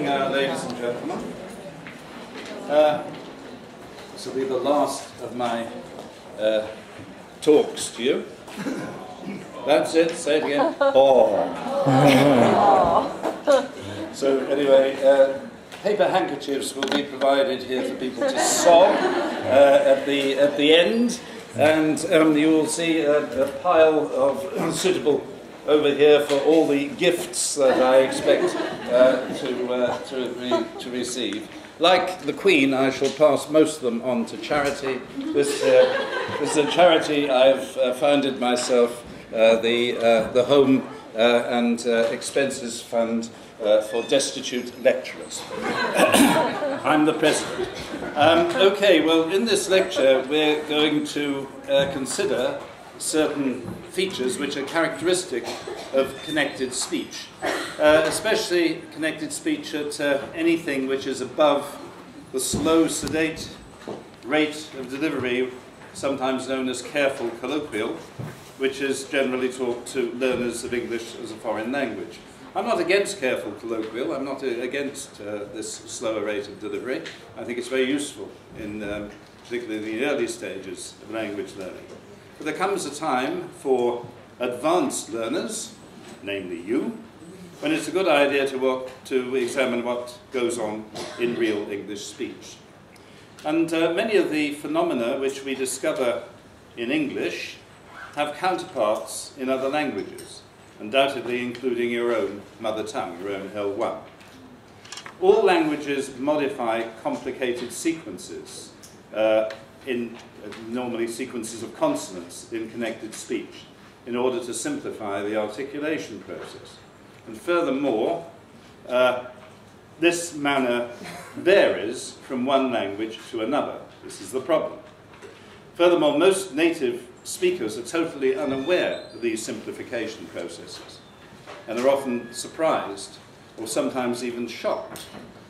ladies and gentlemen. This will be the last of my talks to you. That's it, say it again. Oh. So anyway, paper handkerchiefs will be provided here for people to sob at the end, and you will see a pile of suitable over here for all the gifts that I expect to receive. Like the Queen, I shall pass most of them on to charity. This is a charity I've founded myself, the Home and Expenses Fund for Destitute Lecturers. I'm the president. Okay, well, in this lecture, we're going to consider certain features which are characteristic of connected speech, especially connected speech at anything which is above the slow, sedate rate of delivery, sometimes known as careful colloquial, which is generally taught to learners of English as a foreign language. I'm not against careful colloquial, I'm not against this slower rate of delivery. I think it's very useful, in particularly in the early stages of language learning. But there comes a time for advanced learners, namely you, when it's a good idea to examine what goes on in real English speech. And many of the phenomena which we discover in English have counterparts in other languages, undoubtedly including your own mother tongue, your own L1. All languages modify complicated sequences, normally sequences of consonants in connected speech, in order to simplify the articulation process. And furthermore, this manner varies from one language to another. This is the problem. Furthermore, most native speakers are totally unaware of these simplification processes, and are often surprised, or sometimes even shocked,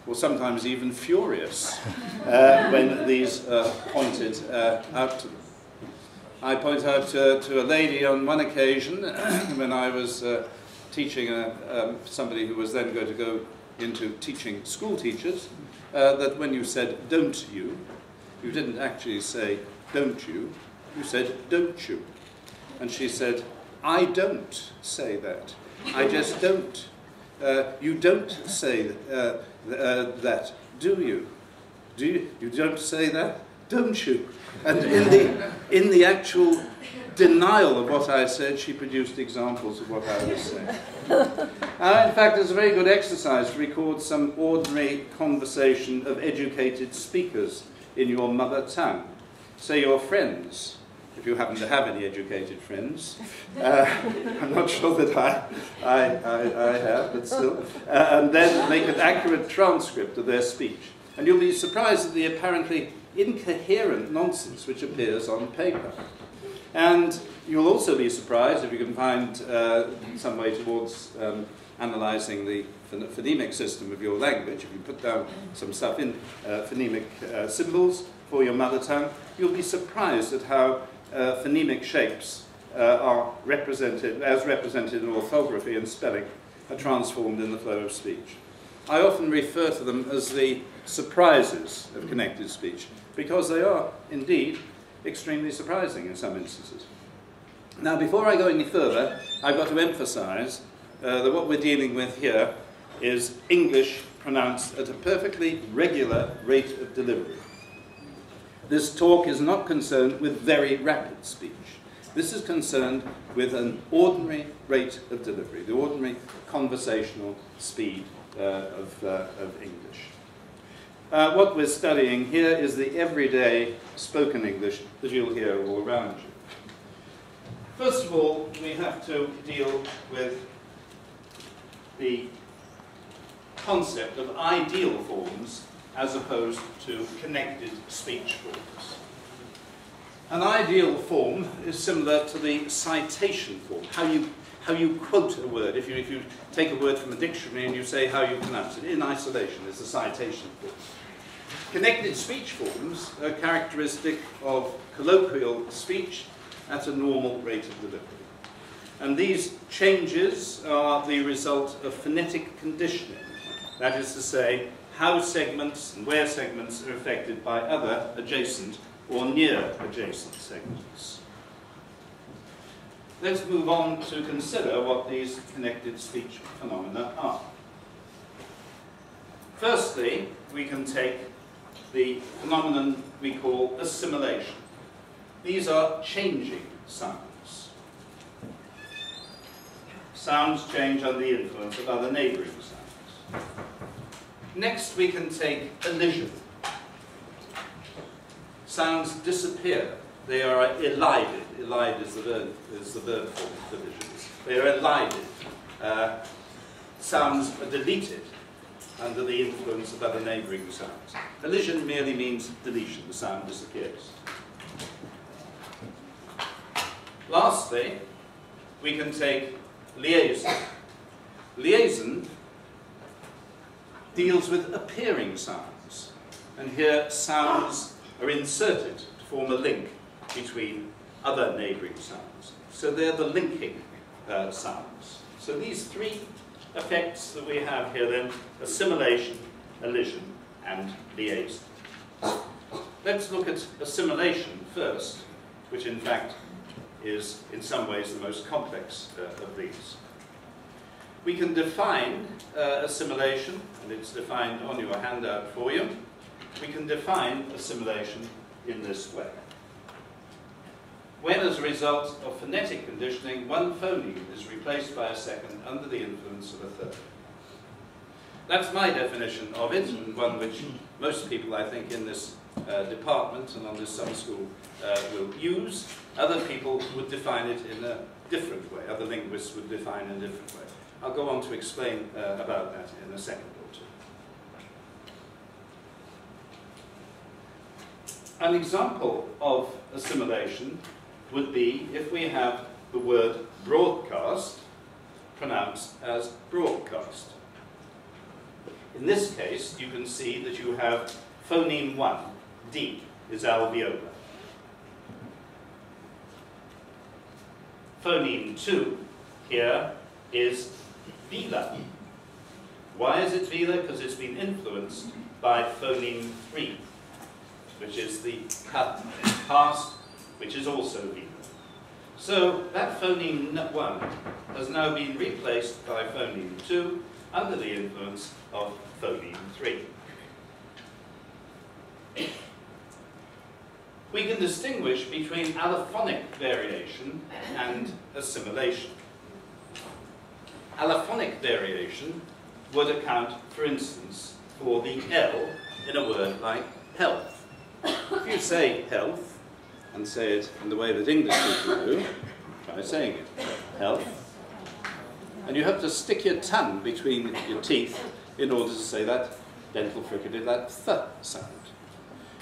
or sometimes even furious when these are pointed out to them. I point out to a lady on one occasion when I was teaching somebody who was then going to go into teaching school teachers, that when you said "don't you," you didn't actually say "don't you," you said "don't you." And she said, "I don't say that. I just don't. You don't say that, do you? Do you? You don't say that, don't you?" And in the actual denial of what I said, she produced examples of what I was saying. In fact, it's a very good exercise to record some ordinary conversation of educated speakers in your mother tongue. Say your friends, if you happen to have any educated friends. I'm not sure that I have, but still. And then make an accurate transcript of their speech. And you'll be surprised at the apparently incoherent nonsense which appears on paper. And you'll also be surprised if you can find some way towards analysing the phonemic system of your language. If you put down some stuff in phonemic symbols for your mother tongue, you'll be surprised at how phonemic shapes are represented, as represented in orthography and spelling, are transformed in the flow of speech. I often refer to them as the surprises of connected speech, because they are indeed extremely surprising in some instances. Now, before I go any further, I've got to emphasize that what we're dealing with here is English pronounced at a perfectly regular rate of delivery. This talk is not concerned with very rapid speech. This is concerned with an ordinary rate of delivery, the ordinary conversational speed of English. What we're studying here is the everyday spoken English that you'll hear all around you. First of all, we have to deal with the concept of ideal forms as opposed to connected speech forms. An ideal form is similar to the citation form, how you quote a word. If you take a word from a dictionary and you say how you pronounce it in isolation, it's a citation form. Connected speech forms are characteristic of colloquial speech at a normal rate of delivery. And these changes are the result of phonetic conditioning. That is to say, how segments and where segments are affected by other adjacent or near adjacent segments. Let's move on to consider what these connected speech phenomena are. Firstly, we can take the phenomenon we call assimilation. These are changing sounds. Sounds change under the influence of other neighbouring sounds. Next, we can take elision. Sounds disappear. They are elided. Elide is the verb form of elisions. They are elided. Sounds are deleted under the influence of other neighbouring sounds. Elision merely means deletion. The sound disappears. Lastly, we can take liaison. Liaison deals with appearing sounds. And here sounds are inserted to form a link between other neighbouring sounds. So they're the linking sounds. So these three effects that we have here then, assimilation, elision, and liaison. Let's look at assimilation first, which in fact is in some ways the most complex of these. We can define assimilation, and it's defined on your handout for you. We can define assimilation in this way. When, as a result of phonetic conditioning, one phoneme is replaced by a second under the influence of a third. That's my definition of it, and one which most people, I think, in this department and on this summer school will use. Other people would define it in a different way. Other linguists would define it in a different way. I'll go on to explain about that in a second or two. An example of assimilation would be if we have the word broadcast pronounced as broadcast. In this case, you can see that you have phoneme 1, D, is alveolar. Phoneme 2 here is velar. Why is it velar? Because it's been influenced by phoneme 3, which is the past, which is also velar. So that phoneme 1 has now been replaced by phoneme 2 under the influence of phoneme 3. We can distinguish between allophonic variation and assimilation. Allophonic variation would account, for instance, for the L in a word like health. If you say health, and say it in the way that English people do, try saying it, health, and you have to stick your tongue between your teeth in order to say that dental fricative, that th sound.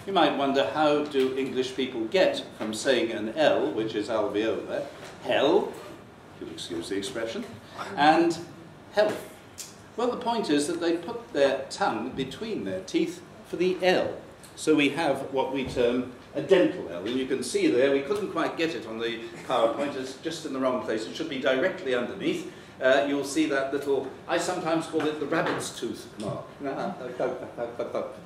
You might wonder, how do English people get from saying an L, which is alveolar, hell, if you'll excuse the expression, and health? Well, the point is that they put their tongue between their teeth for the L. So we have what we term a dental L. And you can see there, we couldn't quite get it on the PowerPoint, it's just in the wrong place. It should be directly underneath. You'll see that little, I sometimes call it the rabbit's tooth mark.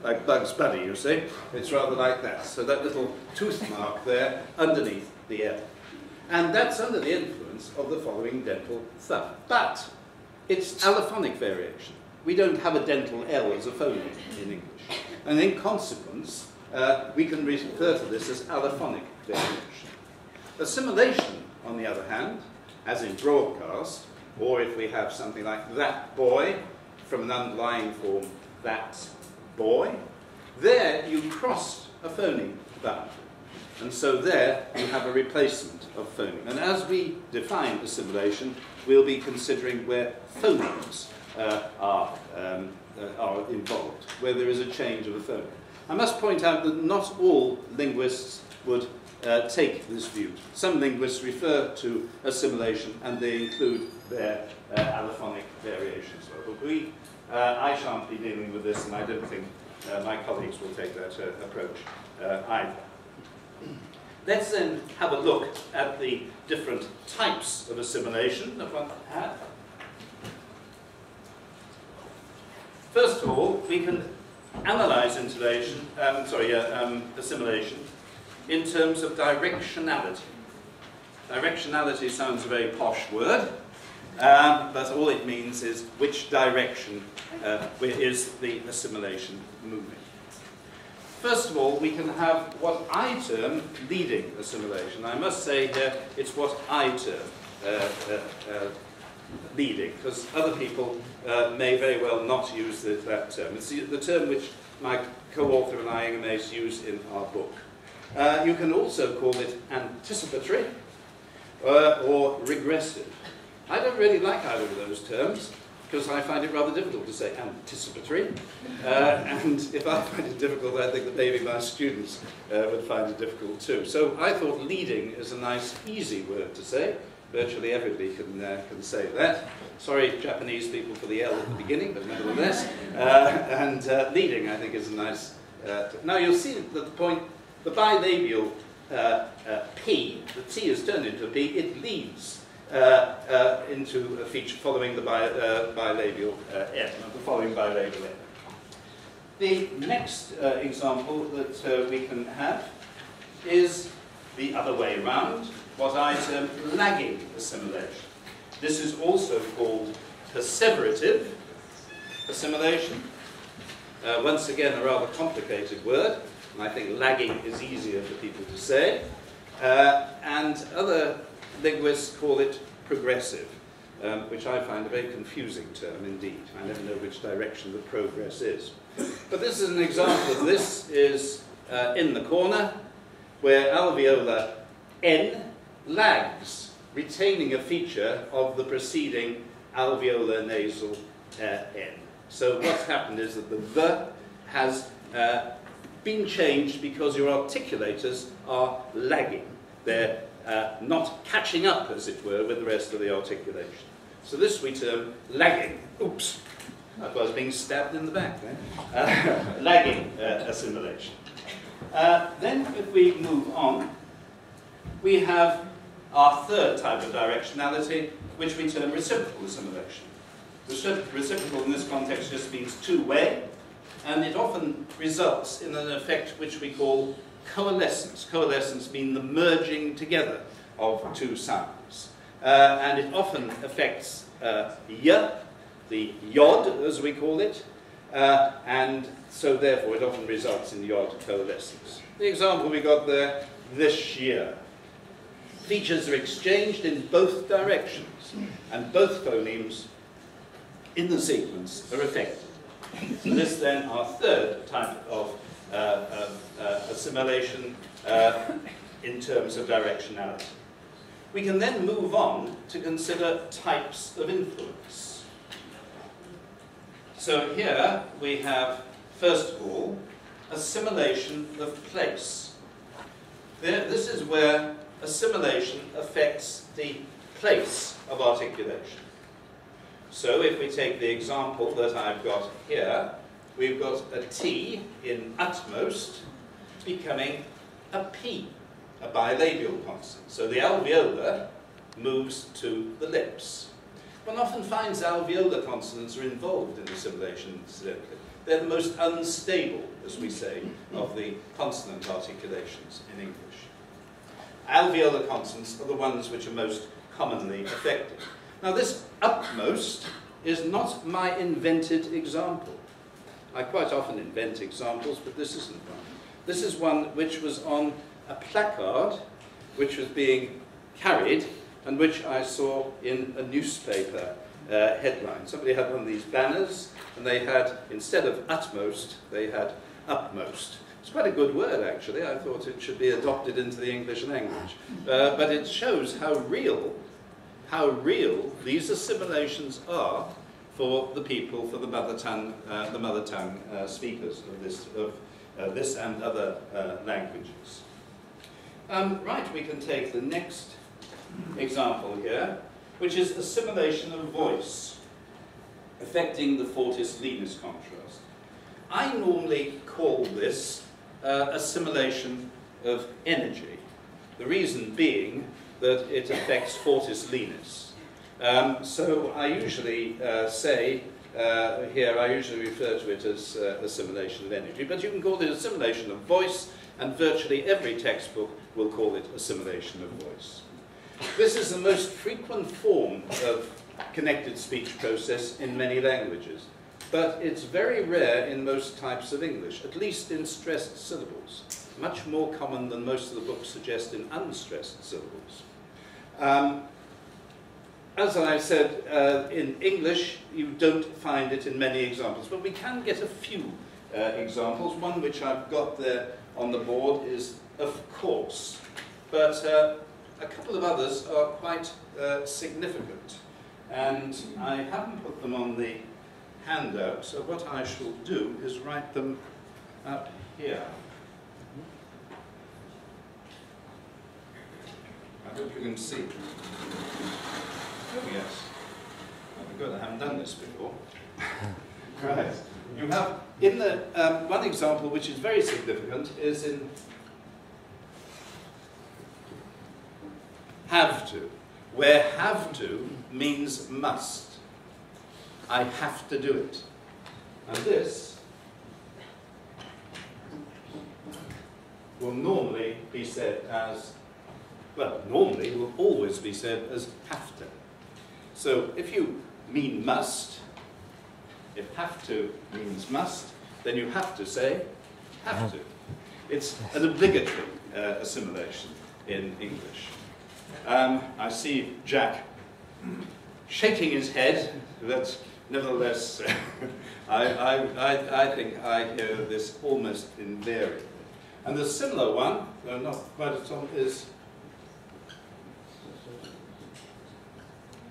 Like Bugs Bunny, you see. It's rather like that. So that little tooth mark there underneath the L. And that's under the influence of the following dental th. But it's allophonic variation. We don't have a dental L as a phoneme in English. And in consequence, we can refer to this as allophonic variation. Assimilation, on the other hand, as in broadcast, or if we have something like that boy, from an underlying form, that boy, there you crossed a phoneme boundary. And so there you have a replacement of phoneme. And as we define assimilation, we'll be considering where phonemes are involved, where there is a change of a phoneme. I must point out that not all linguists would take this view. Some linguists refer to assimilation and they include their allophonic variation as well. But I shan't be dealing with this, and I don't think my colleagues will take that approach either. Let's then have a look at the different types of assimilation that one had. First of all, we can analyze assimilation in terms of directionality. Directionality sounds a very posh word, but all it means is which direction is the assimilation moving. First of all, we can have what I term leading assimilation. I must say here it's what I term leading, because other people may very well not use that term. It's the term which my co-author and I use in our book. You can also call it anticipatory or regressive. I don't really like either of those terms, because I find it rather difficult to say anticipatory. And if I find it difficult, I think that maybe my students would find it difficult too. So I thought leading is a nice, easy word to say. Virtually everybody can say that. Sorry, Japanese people, for the L at the beginning, but nevertheless. And leading, I think, is a nice... now you'll see that the point, the bilabial P, the T is turned into a P, it leads into a feature following the bilabial N, the following bilabial N. The next example that we can have is the other way around, what I term lagging assimilation. This is also called perseverative assimilation. Once again, a rather complicated word, and I think lagging is easier for people to say. And other linguists call it progressive, which I find a very confusing term indeed. I never know which direction the progress is. But this is an example. This is in the corner, where alveolar N lags, retaining a feature of the preceding alveolar nasal N. So what's happened is that the V has been changed because your articulators are lagging. They're not catching up, as it were, with the rest of the articulation. So this we term lagging. Oops, that was being stabbed in the back there. Lagging assimilation. Then if we move on, we have our third type of directionality, which we term reciprocal assimilation. Reciprocal in this context just means two-way, and it often results in an effect which we call coalescence. Coalescence means the merging together of two sounds. And it often affects y, the yod, as we call it, and so therefore it often results in yod coalescence. The example we got there, this year. Features are exchanged in both directions, and both phonemes in the sequence are affected. So this then, our third type of assimilation in terms of directionality. We can then move on to consider types of influence. So here we have, first of all, assimilation of place. This is where assimilation affects the place of articulation. So if we take the example that I've got here, we've got a T in utmost becoming a P, a bilabial consonant. So the alveolar moves to the lips. One often finds alveolar consonants are involved in assimilation, incidentally. They're the most unstable, as we say, of the consonant articulations in English. Alveolar consonants are the ones which are most commonly affected. Now this utmost is not my invented example. I quite often invent examples, but this isn't one. This is one which was on a placard which was being carried and which I saw in a newspaper headline. Somebody had one of these banners and they had, instead of utmost, they had upmost. It's quite a good word, actually. I thought it should be adopted into the English language. But it shows how real these assimilations are for the people, for the mother tongue speakers of this and other languages. Right, we can take the next example here, which is assimilation of voice, affecting the fortis-lenis contrast. I normally call this assimilation of energy, the reason being that it affects fortis-lenis. So I usually say here I usually refer to it as assimilation of energy, but you can call it assimilation of voice, and virtually every textbook will call it assimilation of voice. This is the most frequent form of connected speech process in many languages, but it's very rare in most types of English, at least in stressed syllables, much more common than most of the books suggest in unstressed syllables. As I said, in English, you don't find it in many examples, but we can get a few examples. One which I've got there on the board is of course, but a couple of others are quite significant, and I haven't put them on the handout, so what I shall do is write them up here. I hope you can see. Oh yes. Oh, good, I haven't done this before. Right. You have, in the, one example which is very significant is in have to, where have to means must. I have to do it. And this will normally be said as, well, normally will always be said as have to. So if you mean must, if have to means must, then you have to say have to. It's an obligatory assimilation in English. I see Jack shaking his head, but nevertheless, I think I hear this almost invariably. And the similar one, though not quite as long, is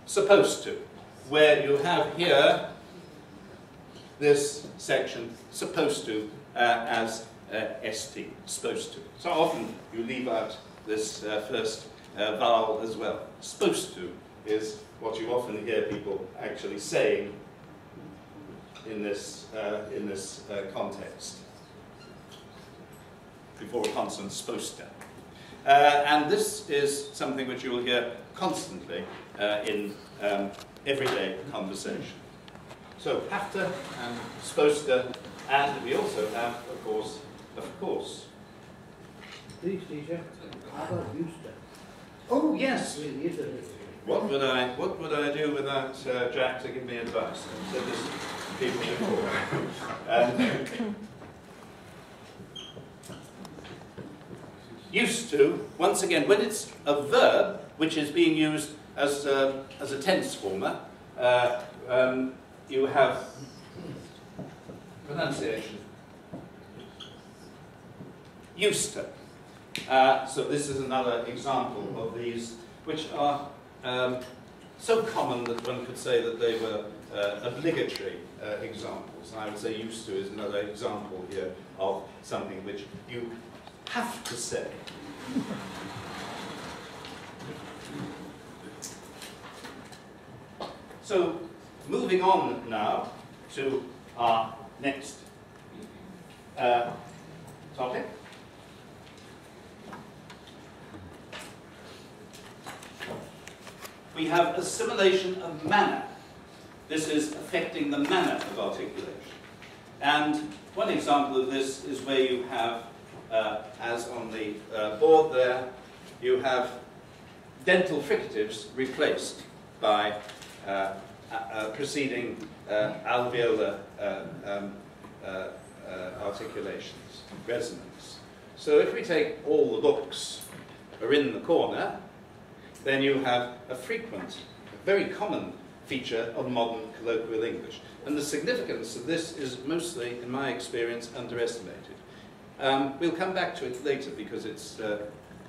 supposed to, where you have here this section supposed to as ST, supposed to. So often you leave out this first vowel as well. Supposed to is what you often hear people actually saying in this context before a consonant's supposed to. And this is something which you will hear constantly in everyday conversation. So have to and supposed to, and we also have, of course. Please, teacher, how about used to? Oh yes. What would I do without Jack to give me advice? I've said this to people before. Used to, once again, when it's a verb which is being used as a tense former, you have pronunciation. Used to. So this is another example of these, which are so common that one could say that they were obligatory examples. And I would say used to is another example here of something which you have to say. So, moving on now to our next topic. We have assimilation of manner. This is affecting the manner of articulation. And one example of this is where you have, as on the board there, you have dental fricatives replaced by preceding alveolar articulations, resonance. So if we take all the books are in the corner, then you have a frequent, very common feature of modern colloquial English. And the significance of this is mostly, in my experience, underestimated. We'll come back to it later because it's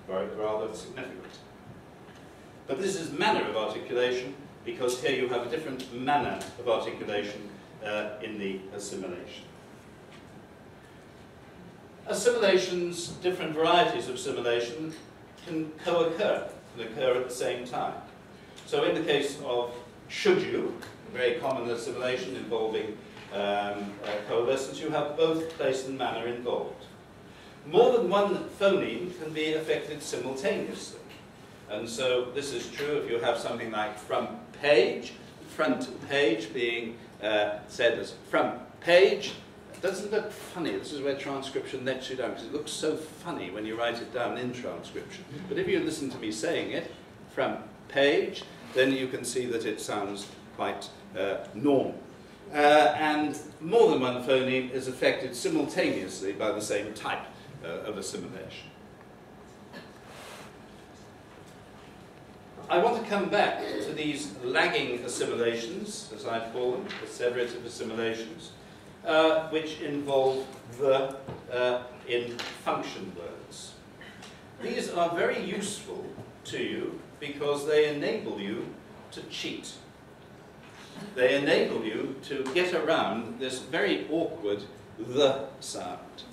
rather significant. But this is manner of articulation, because here you have a different manner of articulation in the assimilation. Assimilations, different varieties of assimilation, can co-occur, can occur at the same time. So in the case of should you, a very common assimilation involving coalescence, you have both place and manner involved. More than one phoneme can be affected simultaneously. And so this is true if you have something like front page being said as from page. It doesn't look funny. This is where transcription lets you down, because it looks so funny when you write it down in transcription. But if you listen to me saying it, from page, then you can see that it sounds quite normal. And more than one phoneme is affected simultaneously by the same type of assimilation. I want to come back to these lagging assimilations, as I call them, perseverative assimilations, which involve the in function words. These are very useful to you because they enable you to cheat. They enable you to get around this very awkward the sound.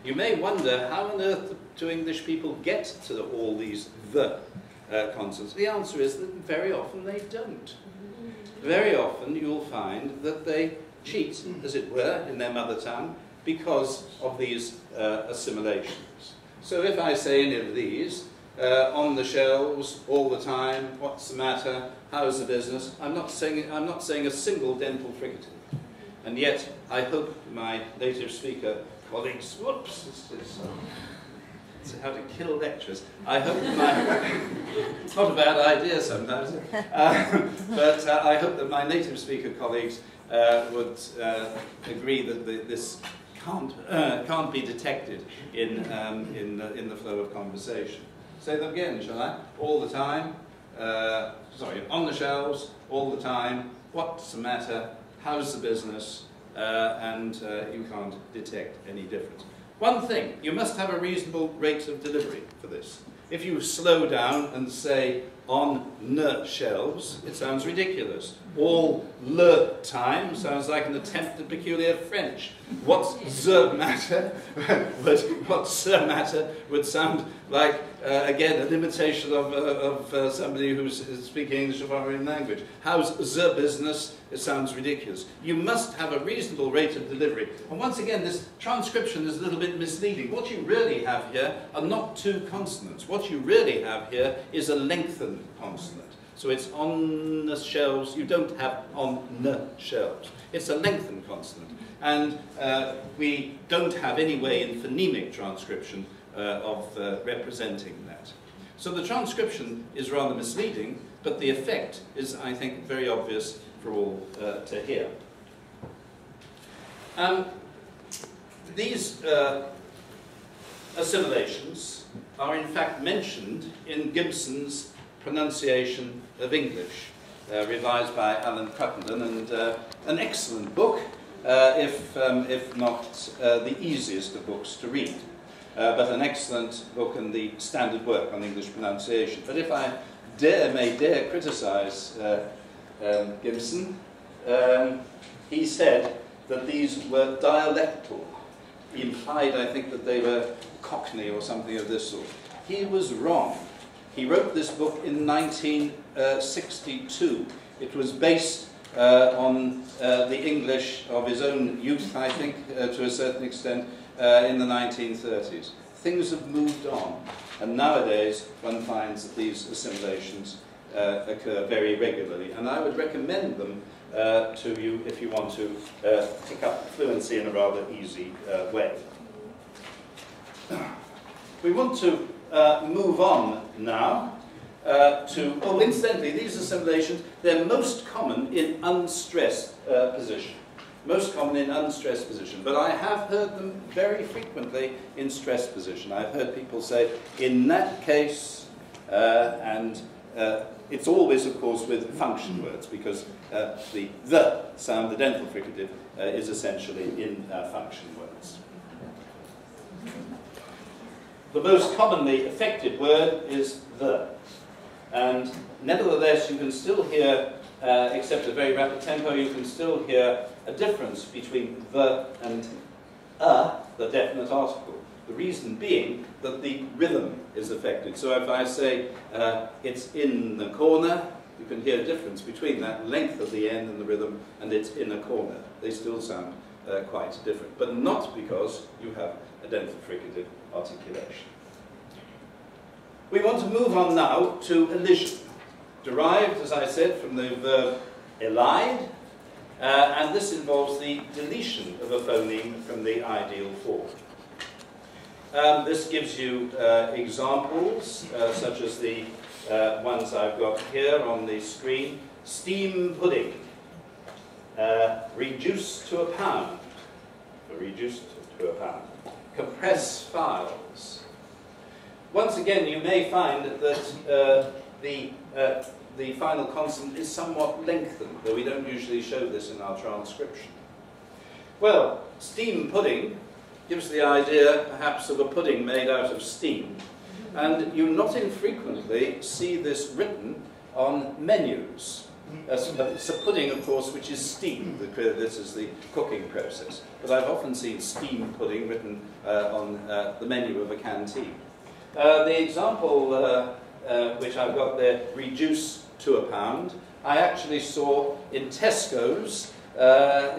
You may wonder, how on earth do English people get to all these the consonants? The answer is that very often they don't. Very often you'll find that they cheat, as it were, in their mother tongue because of these assimilations. So if I say any of these, on the shelves, all the time, what's the matter, how's the business, I'm not saying a single dental fricative. And yet, I hope my native speaker colleagues, whoops, this is how to kill lecturers. I hope it's not a bad idea sometimes, but I hope that my native speaker colleagues would agree that this can't be detected in the flow of conversation. Say them again, shall I? All the time, sorry, on the shelves, all the time, what's the matter, how's the business, and you can't detect any difference. One thing, you must have a reasonable rate of delivery for this. If you slow down and say on the shelves, it sounds ridiculous. All the time sounds like an attempt at peculiar French. What's the matter? What's the matter would sound like, again, an imitation of somebody who's speaking English of a foreign language. How's the business? It sounds ridiculous. You must have a reasonable rate of delivery. And once again, this transcription is a little bit misleading. What you really have here are not two consonants. What you really have here is a lengthened consonant. So it's on the shelves. You don't have on the shelves. It's a lengthened consonant. And we don't have any way in phonemic transcription of representing that. So the transcription is rather misleading, but the effect is, I think, very obvious for all to hear. These assimilations are in fact mentioned in Gibson's pronunciation of English, revised by Alan Cruttenden, and an excellent book, if not the easiest of books to read, but an excellent book and the standard work on English pronunciation. But if I may dare criticize Gibson, he said that these were dialectal. He implied, I think, that they were Cockney or something of this sort. He was wrong. He wrote this book in 1962. It was based on the English of his own youth, I think, to a certain extent, in the 1930s. Things have moved on, and nowadays one finds that these assimilations occur very regularly, and I would recommend them to you if you want to pick up fluency in a rather easy way. We want to move on now to, oh, incidentally, these assimilations, they're most common in unstressed position. Most common in unstressed position, but I have heard them very frequently in stressed position. I've heard people say, in that case, and it's always, of course, with function words, because the sound, the dental fricative, is essentially in function words. The most commonly affected word is the, and nevertheless you can still hear, except at a very rapid tempo, you can still hear a difference between the and the definite article. The reason being that the rhythm is affected. So if I say it's in the corner, you can hear a difference between that length of the end and the rhythm and it's in a corner. They still sound quite different, but not because you have a dental fricative articulation. We want to move on now to elision, derived, as I said, from the verb elide, And this involves the deletion of a phoneme from the ideal form. This gives you examples, such as the ones I've got here on the screen. Steam pudding, reduced to a pound, reduced to a pound. Compress files. Once again, you may find that the final consonant is somewhat lengthened, though we don't usually show this in our transcription. Well, steam pudding gives the idea, perhaps, of a pudding made out of steam. And you not infrequently see this written on menus. It's a pudding, of course, which is steamed. This is the cooking process. But I've often seen steam pudding written on the menu of a canteen. The example which I've got there, reduce to a pound, I actually saw in Tesco's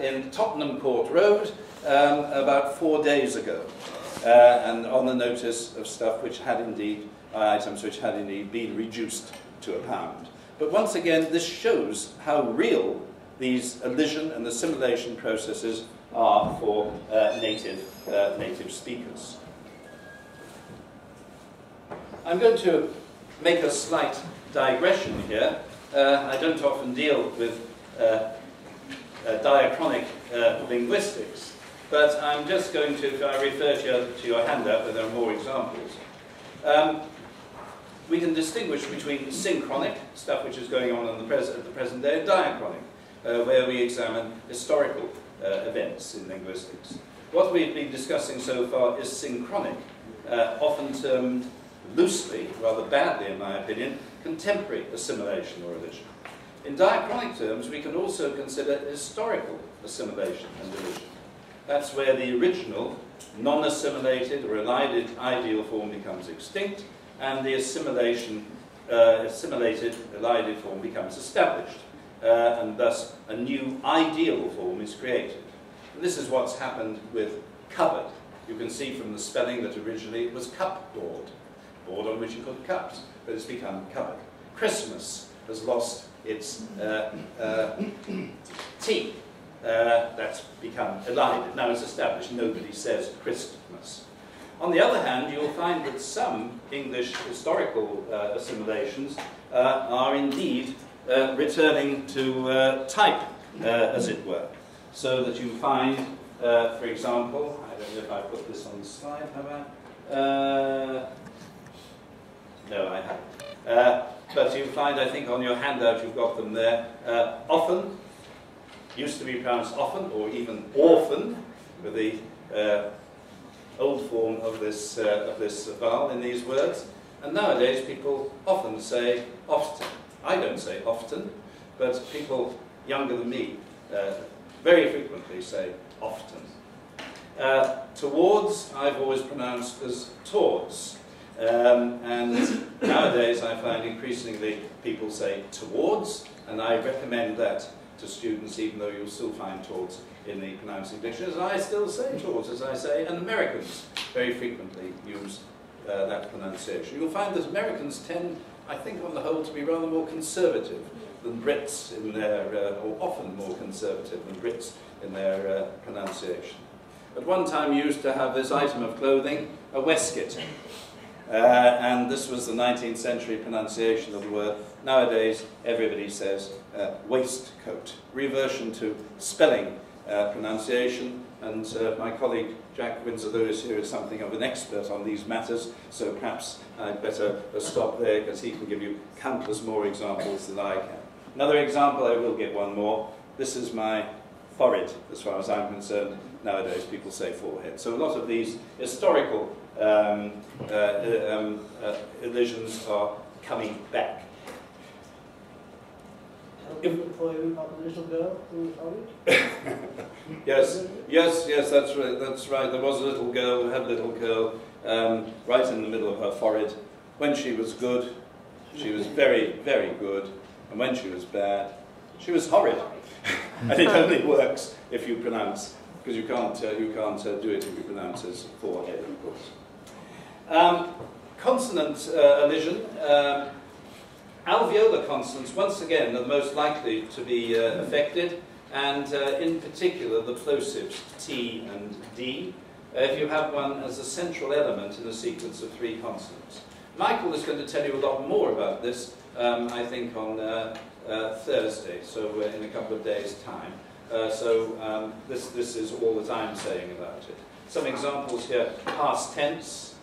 in Tottenham Court Road about 4 days ago. And on the notice of stuff which had indeed, items which had indeed been reduced to a pound. But once again, this shows how real these elision and assimilation processes are for native speakers. I'm going to make a slight digression here. I don't often deal with diachronic linguistics, but I'm just going to, if I refer to your handout, where there are more examples. We can distinguish between synchronic, stuff which is going on at the present day, and diachronic, where we examine historical events in linguistics. What we've been discussing so far is synchronic, often termed loosely, rather badly in my opinion, contemporary assimilation or elision. In diachronic terms, we can also consider historical assimilation and elision. That's where the original, non-assimilated or elided ideal form becomes extinct, and the assimilated, elided form becomes established, and thus a new ideal form is created. And this is what's happened with cupboard. You can see from the spelling that originally it was cupboard, board on which you put cups, but it's become cupboard. Christmas has lost its T. That's become elided. Now it's established, nobody says Christmas. On the other hand, you'll find that some English historical assimilations are indeed returning to type, as it were. So that you find, for example, I don't know if I put this on the slide, have I? No, I haven't. But you find, I think, on your handout you've got them there. Often, used to be pronounced often, or even orphan, with the old form of this vowel in these words. And nowadays people often say often. I don't say often, but people younger than me very frequently say often. Towards, I've always pronounced as towards. And nowadays I find increasingly people say towards, and I recommend that to students, even though you'll still find towards in the pronouncing dictionaries. I still say towards, as I say, and Americans very frequently use that pronunciation. You'll find that Americans tend, I think on the whole, to be rather more conservative than Brits in their, or often more conservative than Brits in their pronunciation. At one time you used to have this item of clothing, a waistcoat. And this was the 19th century pronunciation of the word. Nowadays, everybody says waistcoat. Reversion to spelling pronunciation, and my colleague Jack Windsor-Lewis here is something of an expert on these matters, so perhaps I'd better stop there, because he can give you countless more examples than I can. Another example, I will give one more. This is my forehead, as far as I'm concerned. Nowadays, people say forehead. So a lot of these historical elisions are coming back. For you about the little girl who was horrid? yes, that's right. That's right. There was a little girl who had a little curl right in the middle of her forehead. When she was good, she was very, very good, and when she was bad, she was horrid. And it only works if you pronounce, because you can't do it if you pronounce as forehead, of course. Consonant elision. Alveolar consonants, once again, are the most likely to be affected, and in particular the plosives T and D, if you have one as a central element in a sequence of 3 consonants. Michael is going to tell you a lot more about this, I think, on Thursday, so in a couple of days' time. This is all that I'm saying about it. Some examples here: past tense,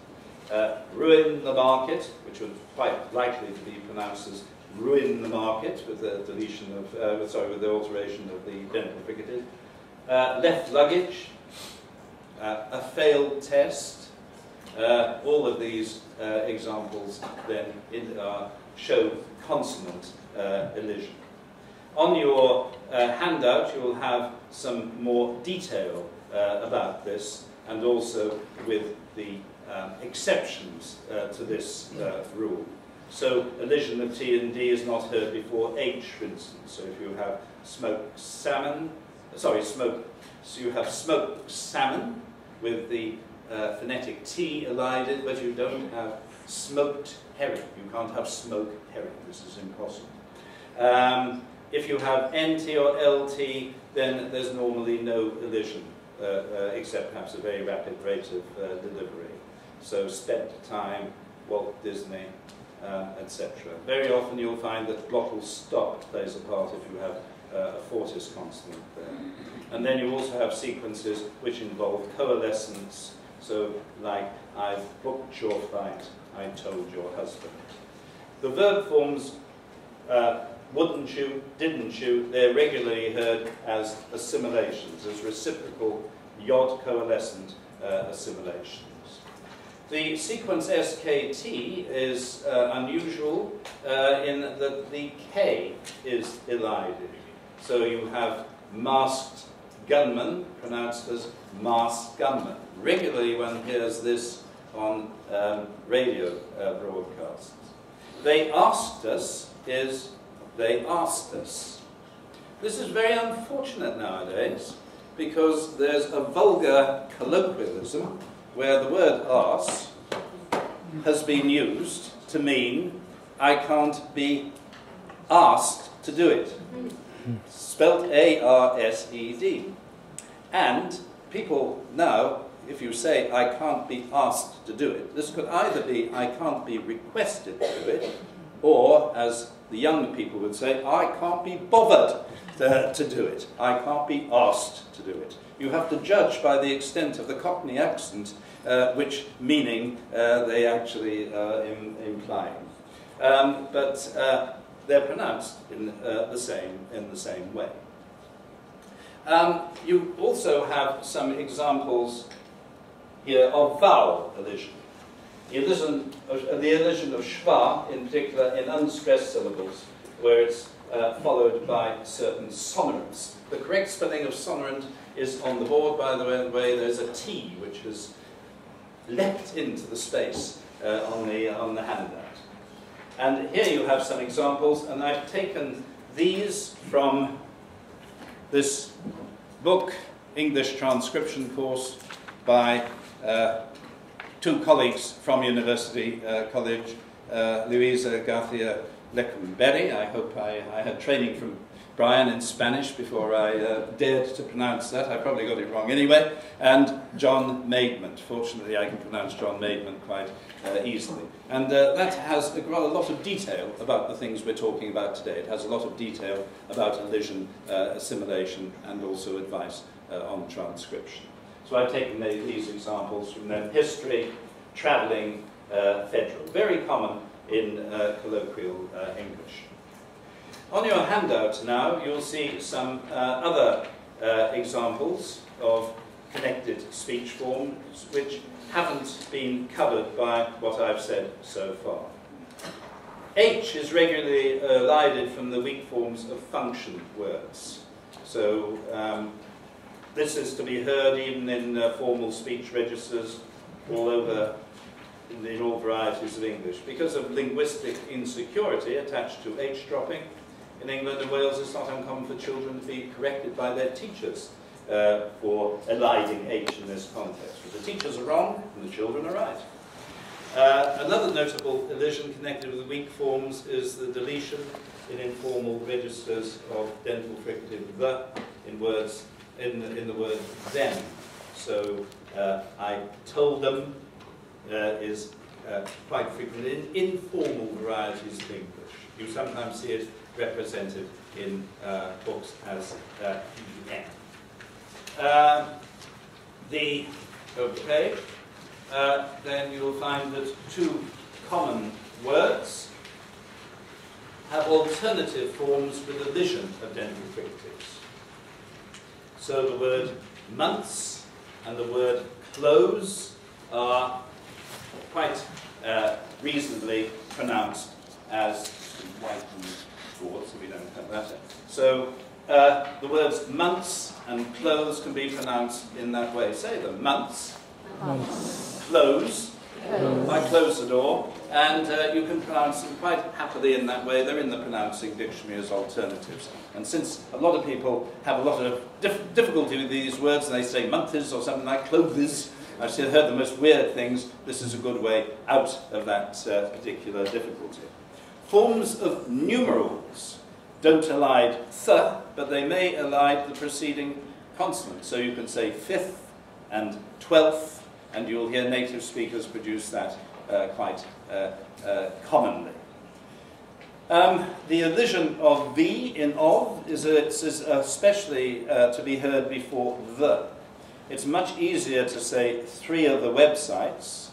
ruin the market, which would quite likely to be pronounced as ruin the market with the deletion of, with the alteration of the dental fricative. Left luggage, a failed test. All of these examples then show consonant elision. On your handout, you will have some more detail about this, and also with the exceptions to this rule. So elision of T and D is not heard before H, for instance. So if you have smoked salmon, so you have smoked salmon with the phonetic T elided, but you don't have smoked herring. You can't have smoked herring. This is impossible. If you have NT or LT, then there's normally no elision, except perhaps a very rapid rate of delivery. So spent time, Walt Disney, etc. Very often you'll find that glottal stop plays a part if you have a fortis consonant there. And then you also have sequences which involve coalescence, so like, I've booked your flight, I told your husband. The verb forms, wouldn't you, didn't you, they're regularly heard as assimilations, as reciprocal yod coalescent assimilations. The sequence SKT is unusual in that the K is elided. So you have masked gunman, pronounced as masked gunman. Regularly one hears this on radio broadcasts. They asked us is they asked us. This is very unfortunate nowadays, because there's a vulgar colloquialism where the word ask has been used to mean I can't be asked to do it. Spelt A-R-S-E-D. And people now, if you say I can't be asked to do it, this could either be I can't be requested to do it, or, as the young people would say, I can't be bothered to do it. I can't be asked to do it. You have to judge by the extent of the Cockney accent which meaning they actually imply. But they're pronounced in the same way. You also have some examples here of vowel elision. The elision of schwa, in particular in unstressed syllables, where it's followed by certain sonorants. The correct spelling of sonorant is on the board, by the way. There's a T which has leapt into the space on the handout. And here you have some examples, and I've taken these from this book, English transcription course, by 2 colleagues from University College, Luisa Garcia Lecumberri. I hope I had training from Brian in Spanish before I dared to pronounce that. I probably got it wrong anyway. And John Maidment. Fortunately, I can pronounce John Maidment quite easily. And that has a lot of detail about the things we're talking about today. It has a lot of detail about elision, assimilation, and also advice on transcription. So I've taken these examples from then history, travelling, federal. Very common in colloquial English. On your handout now, you'll see some other examples of connected speech forms which haven't been covered by what I've said so far. H is regularly elided from the weak forms of function words. So this is to be heard even in formal speech registers all over, in all varieties of English. Because of linguistic insecurity attached to H dropping, in England and Wales it's not uncommon for children to be corrected by their teachers for eliding H in this context. But the teachers are wrong and the children are right. Another notable elision connected with the weak forms is the deletion in informal registers of dental fricative the in words in the word them. So I told them is quite frequent in informal varieties of English. You sometimes see it represented in books as EM. Over the page, then you'll find that two common words have alternative forms with elision of dental fricatives. So the word months and the word close are quite reasonably pronounced as white and broad, so we don't have that. So the words months and close can be pronounced in that way. Say them. Months. Months. Close. Close. I close the door. And you can pronounce them quite happily in that way. They're in the pronouncing dictionary as alternatives. And since a lot of people have a lot of difficulty with these words, and they say months or something like clothes, I've heard the most weird things, this is a good way out of that particular difficulty. Forms of numerals don't elide th, but they may elide the preceding consonant. So you can say fifth and 12th, and you'll hear native speakers produce that quite commonly. The elision of V in of is especially to be heard before the. It's much easier to say 3 of the websites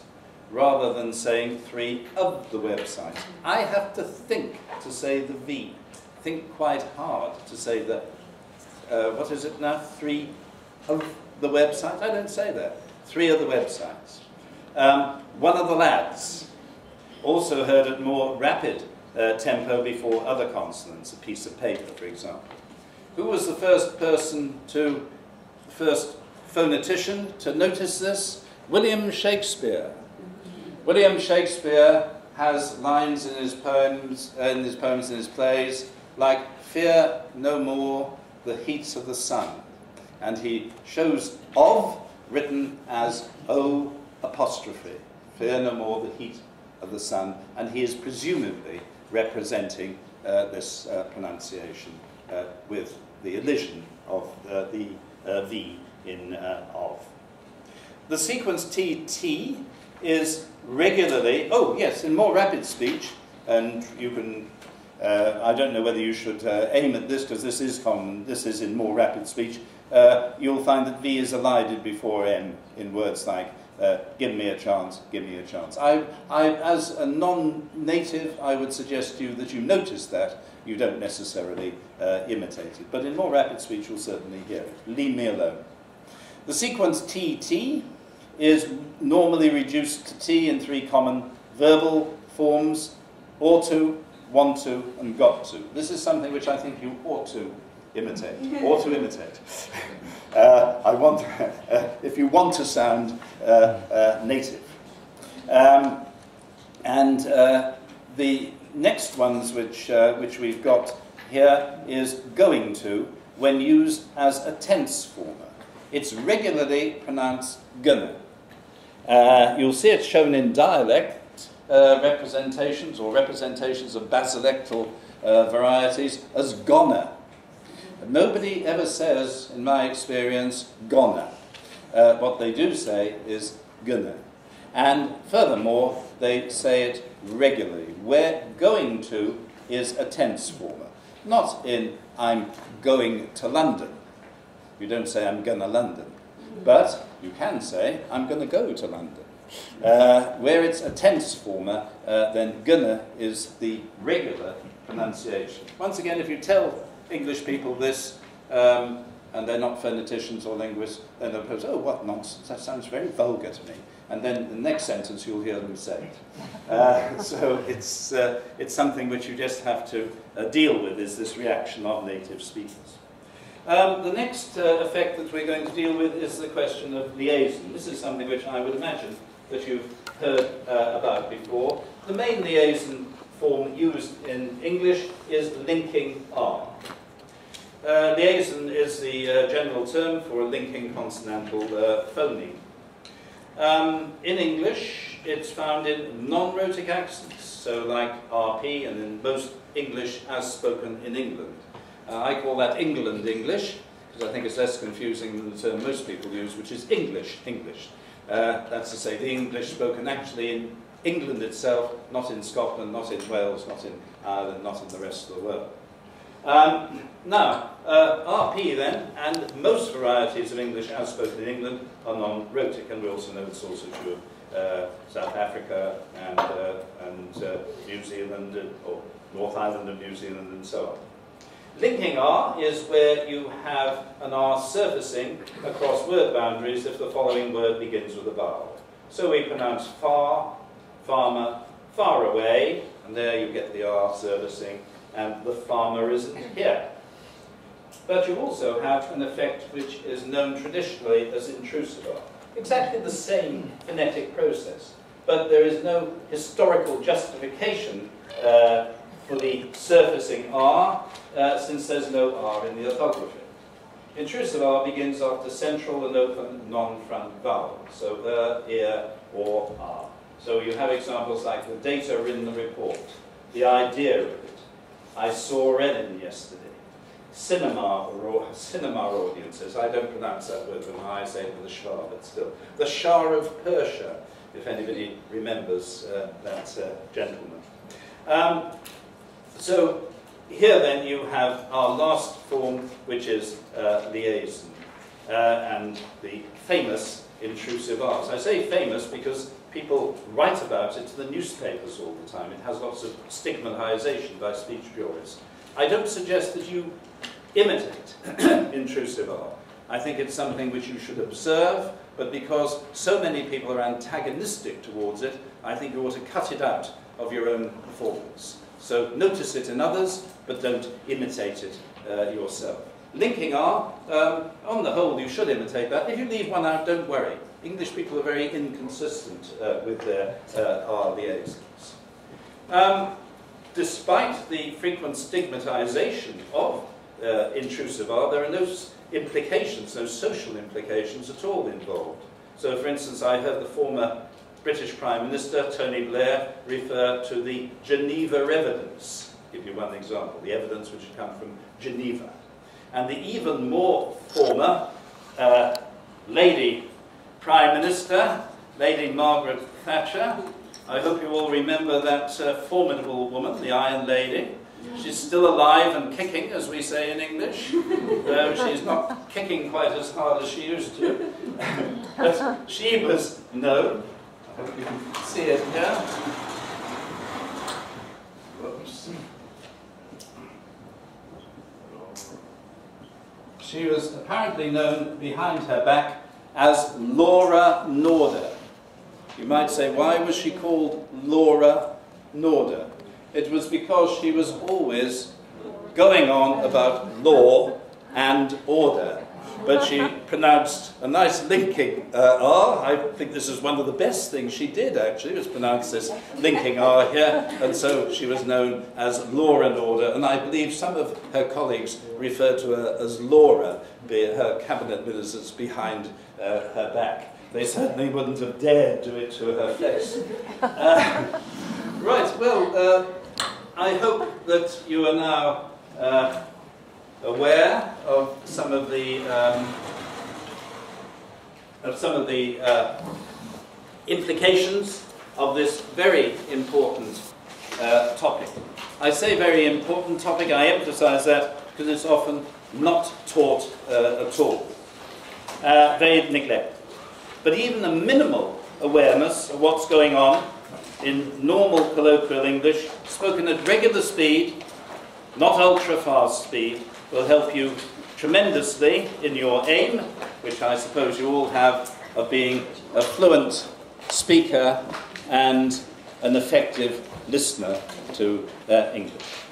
rather than saying 3 of the websites. I have to think to say the V. Think quite hard to say the, what is it now, 3 of the websites? I don't say that. 3 of the websites. One of the lads, also heard at more rapid tempo before other consonants, a piece of paper, for example. Who was the first phonetician to notice this? William Shakespeare. William Shakespeare has lines in his poems, in his plays, like "Fear no more the heats of the sun," and he shows "of" written as O apostrophe. Fear no more the heat of the sun, and he is presumably representing this pronunciation with the elision of the V in of. The sequence TT is regularly, oh yes, in more rapid speech, and you can, I don't know whether you should aim at this because this is common, this is in more rapid speech, you'll find that V is elided before M in words like give me a chance, give me a chance. As a non-native, I would suggest to you that you notice that, you don't necessarily imitate it, but in more rapid speech you'll certainly hear it. Leave me alone. The sequence TT is normally reduced to T in 3 common verbal forms: ought to, want to, and got to. This is something which I think you ought to imitate. Ought to imitate. If you want to sound native. The next ones which we've got here is going to, when used as a tense former. It's regularly pronounced gonna. You'll see it shown in dialect representations or representations of basilectal varieties as gonna. Nobody ever says, in my experience, gonna. What they do say is gonna. And furthermore, they say it regularly, where going to is a tense former. Not in I'm going to London. You don't say I'm gonna London. But you can say I'm gonna go to London. Where it's a tense former, then gonna is the regular pronunciation. Once again, if you tell English people this, and they're not phoneticians or linguists, then they'll say, oh, what nonsense, that sounds very vulgar to me. And then the next sentence you'll hear them say it. So it's something which you just have to deal with, is this reaction of native speakers. The next effect that we're going to deal with is the question of liaison. This is something which I would imagine that you've heard about before. The main liaison form used in English is linking R. Liaison is the general term for a linking consonantal phoneme. In English, it's found in non-rhotic accents, so like RP and in most English as spoken in England. I call that England English, because because I think it's less confusing than the term most people use, which is English. That's to say, the English spoken actually in England itself, not in Scotland, not in Wales, not in Ireland, not in the rest of the world. Now, RP then, and most varieties of English as spoken in England are non-rhotic, and we also know it's also true of South Africa and New Zealand, or North Island of New Zealand, and so on. Linking R is where you have an R surfacing across word boundaries if the following word begins with a vowel. So we pronounce far, farmer, far away, and there you get the R surfacing, and the farmer isn't here. But you also have an effect which is known traditionally as intrusive R. Exactly the same phonetic process, but there is no historical justification for the surfacing R, since there's no R in the orthography. Intrusive R begins after central and open non-front vowel, so ear, or R. So you have examples like the data in the report, the idea of it, I saw Renin yesterday, cinema audiences. I don't pronounce that word with my I say it with a schwa, but still. The Shah of Persia, if anybody remembers that gentleman. So here then you have our last form, which is liaison, and the famous intrusive R's. I say famous because people write about it to the newspapers all the time. It has lots of stigmatization by speech bureaus. I don't suggest that you imitate intrusive R. I think it's something which you should observe, but because so many people are antagonistic towards it, I think you ought to cut it out of your own performance. So notice it in others, but don't imitate it yourself. Linking R, on the whole, you should imitate that. If you leave one out, don't worry. English people are very inconsistent with their R liaisons. Despite the frequent stigmatization of intrusive R, there are no implications, no social implications at all involved. So, for instance, I heard the former British Prime Minister, Tony Blair, refer to the Geneva evidence. I'll give you one example, the evidence which had come from Geneva. And the even more former Lady Prime Minister, Lady Margaret Thatcher. I hope you all remember that formidable woman, the Iron Lady. She's still alive and kicking, as we say in English, though she's not kicking quite as hard as she used to. But she was known. I hope you can see it here. Whoops. She was apparently known behind her back as Laura Norder. You might say, why was she called Laura Norder? It was because she was always going on about law and order. But she pronounced a nice linking R. I think this is one of the best things she did, actually, was pronounce this linking R here. And so she was known as Law and Order. And I believe some of her colleagues referred to her as Laura, her cabinet ministers behind her back. They certainly wouldn't have dared do it to her face. Right, well, I hope that you are now aware of some of the implications of this very important topic. I say very important topic, I emphasize that because it's often not taught at all. Very neglected. But even a minimal awareness of what's going on in normal colloquial English, spoken at regular speed, not ultra-fast speed, will help you tremendously in your aim, which I suppose you all have, of being a fluent speaker and an effective listener to English.